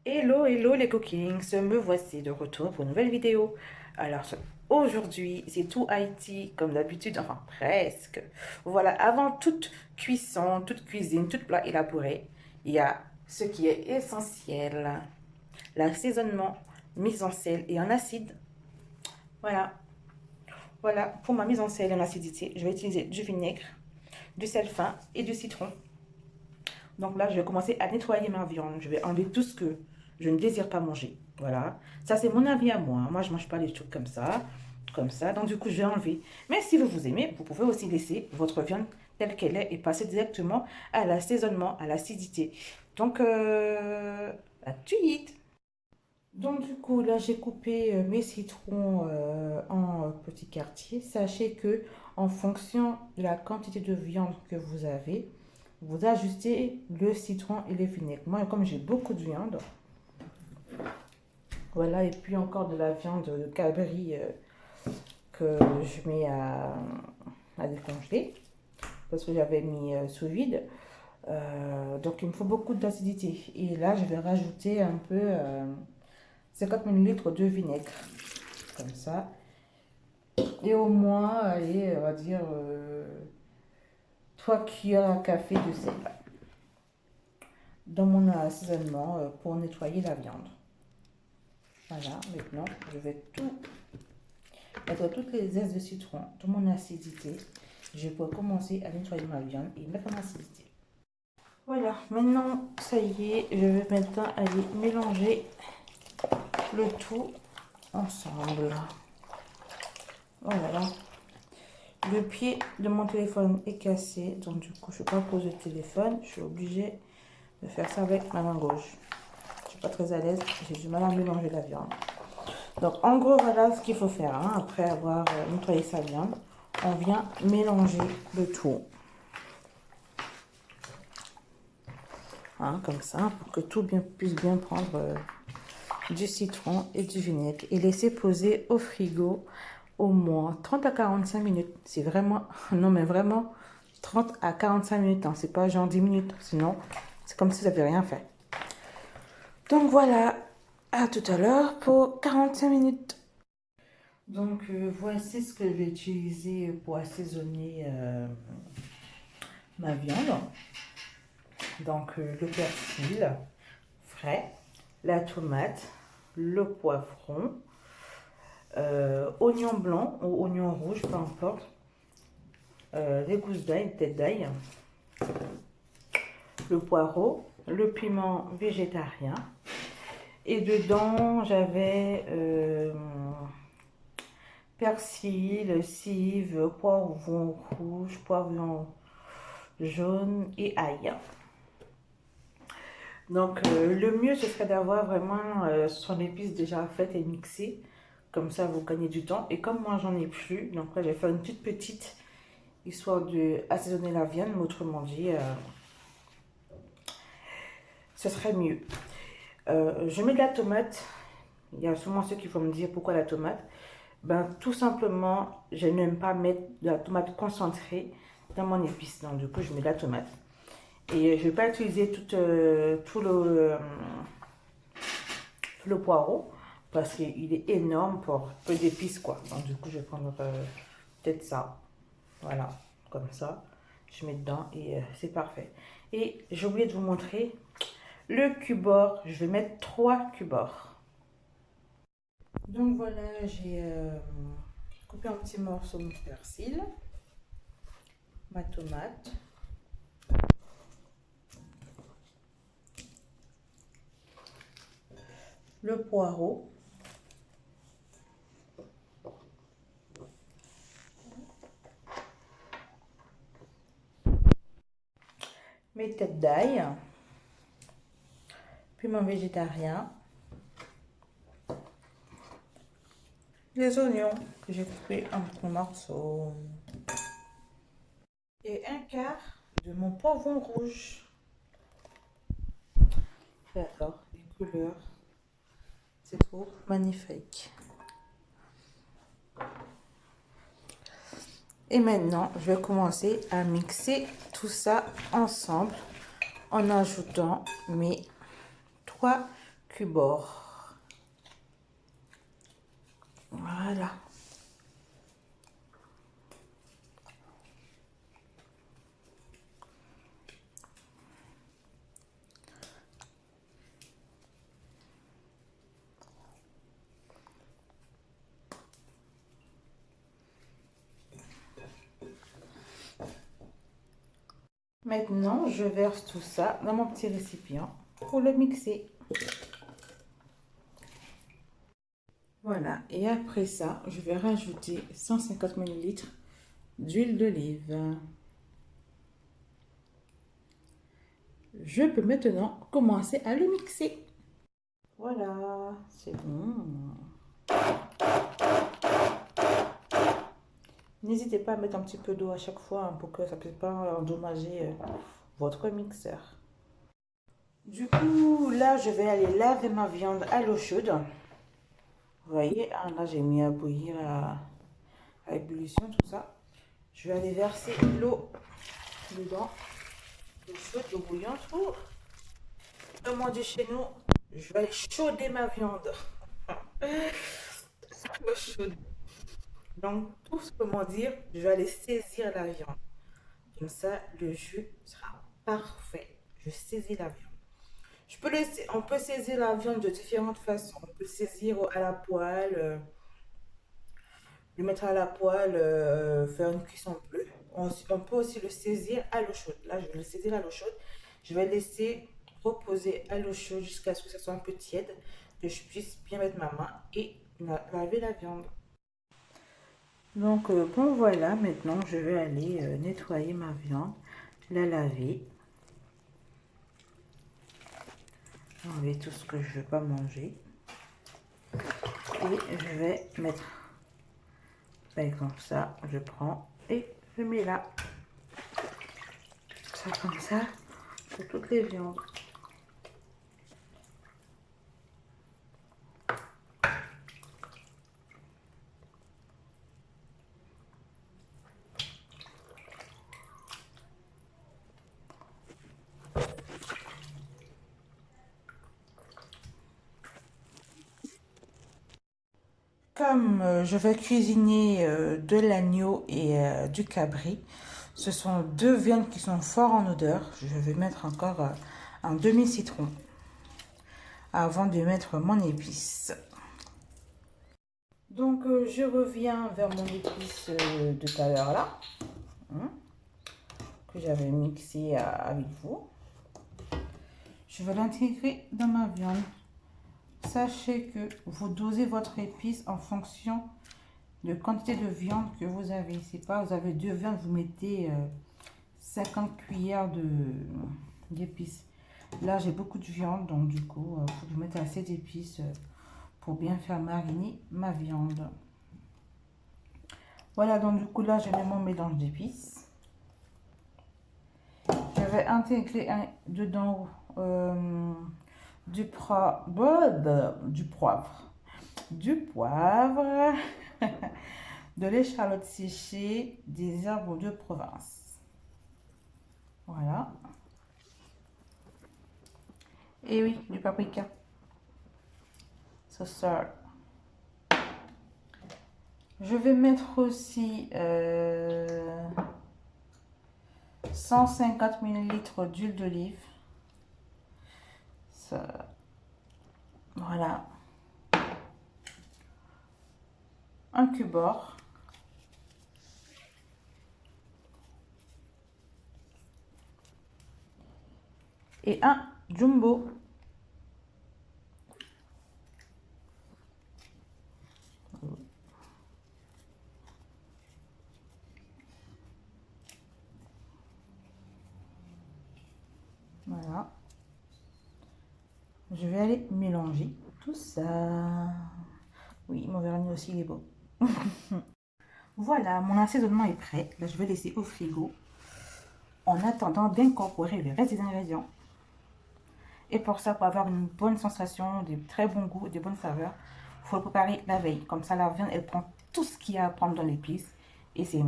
Hello, hello les cookings, me voici de retour pour une nouvelle vidéo. Alors aujourd'hui, c'est tout Haïti comme d'habitude, enfin presque. Voilà, avant toute cuisson, toute cuisine, tout plat élaboré, il y a ce qui est essentiel, l'assaisonnement, mise en sel et en acide. Voilà, voilà, pour ma mise en sel et en acidité, je vais utiliser du vinaigre, du sel fin et du citron. Donc là, je vais commencer à nettoyer ma viande. Je vais enlever tout ce que je ne désire pas manger. Voilà. Ça, c'est mon avis à moi. Moi, je ne mange pas les trucs comme ça. Comme ça. Donc, du coup, je vais enlever. Mais si vous aimez, vous pouvez aussi laisser votre viande telle qu'elle est et passer directement à l'assaisonnement, à l'acidité. Donc, à tout de suite. Donc, du coup, là, j'ai coupé mes citrons en petits quartiers. Sachez que en fonction de la quantité de viande que vous avez, vous ajustez le citron et le vinaigre. Moi, comme j'ai beaucoup de viande, voilà, et puis encore de la viande de cabri que je mets à décongeler parce que j'avais mis sous vide. Donc, il me faut beaucoup d'acidité. Et là, je vais rajouter un peu 50 ml de vinaigre, comme ça. Et au moins, allez, on va dire 3 cuillères à café de sel dans mon assaisonnement pour nettoyer la viande. Voilà, maintenant, je vais tout mettre toutes les zestes de citron dans mon acidité. Je peux commencer à nettoyer ma viande et mettre en acidité. Voilà, maintenant, ça y est, je vais maintenant aller mélanger le tout ensemble. Voilà. Le pied de mon téléphone est cassé, donc du coup, je ne peux pas poser le téléphone. Je suis obligée de faire ça avec ma main gauche. Je ne suis pas très à l'aise, j'ai du mal à mélanger la viande. Donc, en gros, voilà ce qu'il faut faire. Hein. Après avoir nettoyé sa viande, on vient mélanger le tout. Hein, comme ça, pour que tout puisse bien prendre du citron et du vinaigre. Et laisser poser au frigo au moins 30 à 45 minutes. C'est vraiment, non mais vraiment 30 à 45 minutes. Hein. C'est pas genre 10 minutes. Sinon, c'est comme si vous n'avez rien fait. Donc voilà, à tout à l'heure pour 45 minutes. Donc voici ce que je vais utiliser pour assaisonner ma viande. Donc le persil frais, la tomate, le poivron, oignon blanc ou oignon rouge, peu importe, les gousses d'ail, tête d'ail, le poireau, le piment végétarien. Et dedans, j'avais persil, cive, poivron rouge, poivron jaune et ail. Donc, le mieux, ce serait d'avoir vraiment son épice déjà faite et mixée. Comme ça, vous gagnez du temps. Et comme moi, j'en ai plus, donc là, j'ai fait une toute petite, histoire de assaisonner la viande, mais autrement dit, ce serait mieux. Je mets de la tomate. Il y a souvent ceux qui vont me dire pourquoi la tomate. Ben, tout simplement, je n'aime pas mettre de la tomate concentrée dans mon épice. Donc, du coup, je mets de la tomate. Et je ne vais pas utiliser tout le poireau parce qu'il est énorme pour peu d'épices, quoi. Donc, du coup, je vais prendre peut-être ça. Voilà, comme ça. Je mets dedans et c'est parfait. Et j'ai oublié de vous montrer le cubord. Je vais mettre 3 cubords. Donc voilà, j'ai coupé un petit morceau de persil, ma tomate, le poireau, mes têtes d'ail, piment végétarien, les oignons que j'ai coupés en petits morceaux et un quart de mon poivron rouge. J'adore les couleurs, c'est trop magnifique. Et maintenant, je vais commencer à mixer tout ça ensemble en ajoutant mes 3 cubord. Voilà. Maintenant, je verse tout ça dans mon petit récipient pour le mixer. Voilà, et après ça, je vais rajouter 150 ml d'huile d'olive. Je peux maintenant commencer à le mixer. Voilà, c'est bon. N'hésitez pas à mettre un petit peu d'eau à chaque fois hein, pour que ça ne puisse pas endommager votre mixeur. Du coup, là, je vais aller laver ma viande à l'eau chaude. Vous voyez, hein, là, j'ai mis à bouillir à ébullition, tout ça. Je vais aller verser l'eau dedans. L'eau chaude, l'eau bouillante. Comme on dit chez nous, je vais aller chauder ma viande. L'eau chaude. Donc, tout ce comment dire, je vais aller saisir la viande. Comme ça, le jus sera parfait. Je saisis la viande. On peut saisir la viande de différentes façons. On peut saisir à la poêle, le mettre à la poêle, faire une cuisson bleue. On peut aussi le saisir à l'eau chaude. Là, je vais le saisir à l'eau chaude. Je vais laisser reposer à l'eau chaude jusqu'à ce que ça soit un peu tiède, que je puisse bien mettre ma main et laver la viande. Donc, bon voilà, maintenant je vais aller nettoyer ma viande, la laver, enlever tout ce que je ne veux pas manger. Et je vais mettre, par exemple ça, je prends et je mets là. Ça comme ça, pour toutes les viandes. Comme je vais cuisiner de l'agneau et du cabri, ce sont deux viandes qui sont fort en odeur. Je vais mettre encore un demi-citron avant de mettre mon épice. Donc je reviens vers mon épice de tout à l'heure là, que j'avais mixé avec vous. Je vais l'intégrer dans ma viande. Sachez que vous dosez votre épice en fonction de quantité de viande que vous avez. C'est pas, vous avez deux viandes, vous mettez 50 cuillères d'épices. Là, j'ai beaucoup de viande, donc du coup, il faut que je mette assez d'épices pour bien faire mariner ma viande. Voilà, donc du coup, là, je mets mon mélange d'épices. Je vais intégrer dedans du poivre, de l'échalote séchée, des herbes de Provence. Voilà. Et oui, du paprika. Ça. Je vais mettre aussi 150 ml d'huile d'olive. Voilà. Un cubord. Et un jumbo. Voilà. Je vais aller mélanger tout ça. Oui, mon vernis aussi, il est beau. Voilà, mon assaisonnement est prêt. Là, je vais laisser au frigo en attendant d'incorporer le reste des ingrédients. Et pour ça, pour avoir une bonne sensation, de très bon goût, de bonnes saveurs, il faut le préparer la veille. Comme ça, la viande, elle prend tout ce qu'il y a à prendre dans l'épice. Et c'est